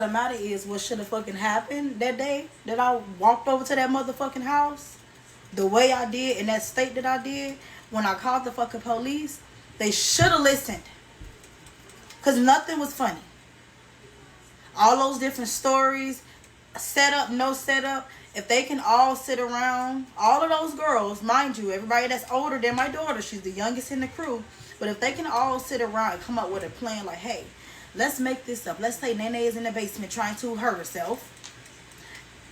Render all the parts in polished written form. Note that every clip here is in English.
The matter is, what should have fucking happened that day that I walked over to that motherfucking house, the way I did in that state that I did, when I called the fucking police, they should have listened. Because nothing was funny. All those different stories, set up, no setup. If they can all sit around, all of those girls, mind you, everybody that's older than my daughter, she's the youngest in the crew. But if they can all sit around and come up with a plan like, hey, let's make this up. Let's say Nene is in the basement trying to hurt herself.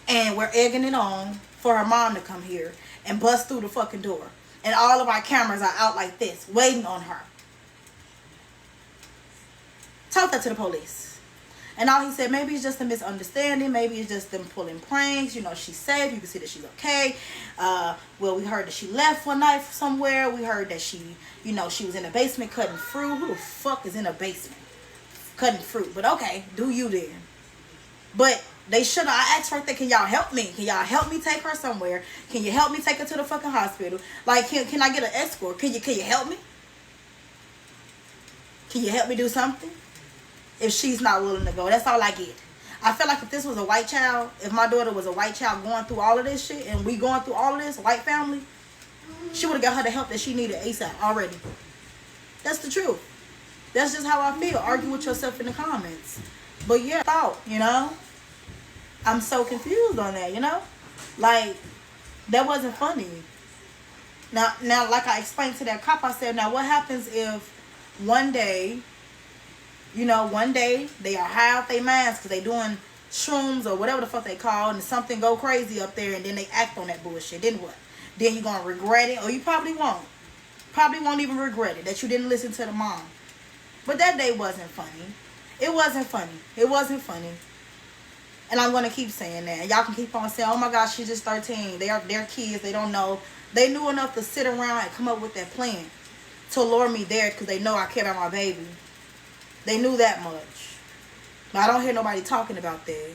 And we're egging it on for her mom to come here and bust through the fucking door. And all of our cameras are out like this, waiting on her. Talk that to the police. And all he said, maybe it's just a misunderstanding. Maybe it's just them pulling pranks. You know, she's safe. You can see that she's okay. Well, we heard that she left one night somewhere. We heard that she, you know, she was in the basement cutting fruit. Who the fuck is in a basement cutting fruit? But okay, do you then. But they should have. I asked right there, can y'all help me? Can y'all help me take her somewhere? Can you help me take her to the fucking hospital? Like, can I get an escort? Can you help me? Can you help me do something? If she's not willing to go, that's all I get. I feel like if this was a white child, if my daughter was a white child going through all of this shit, and we going through all of this, white family, she would have got her the help that she needed ASAP already. That's the truth. That's just how I feel. Argue with yourself in the comments. But yeah, thought, you know, I'm so confused on that, you know, like that wasn't funny. Now, like I explained to that cop, I said, now what happens if one day, you know, one day they are high off their minds because they doing shrooms or whatever the fuck they call, and something go crazy up there, and then they act on that bullshit. Then what? Then you gonna regret it, or you probably won't. Probably won't even regret it that you didn't listen to the mom. But that day wasn't funny. It wasn't funny. It wasn't funny. And I'm gonna keep saying that. And y'all can keep on saying, oh my gosh, she's just 13. They're kids. They don't know. They knew enough to sit around and come up with that plan to lure me there because they know I care about my baby. They knew that much. But I don't hear nobody talking about that.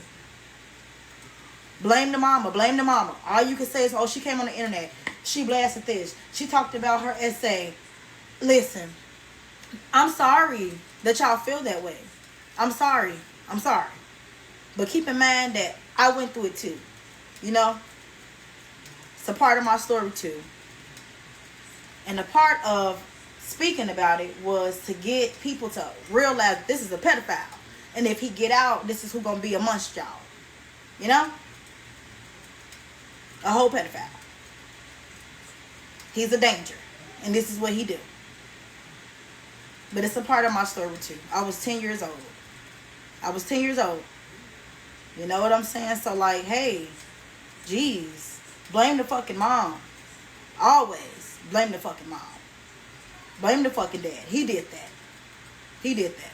Blame the mama. Blame the mama. All you can say is, oh, she came on the internet. She blasted this. She talked about her essay. Listen, I'm sorry that y'all feel that way. I'm sorry. I'm sorry. But keep in mind that I went through it too. You know? It's a part of my story too. And a part of speaking about it was to get people to realize this is a pedophile, and if he get out, this is who gonna be amongst y'all. You know, a whole pedophile. He's a danger, and this is what he do. But it's a part of my story too. I was 10 years old. I was 10 years old. You know what I'm saying? So like, hey, geez, blame the fucking mom. Always blame the fucking mom. Blame the fucking dad. He did that. He did that.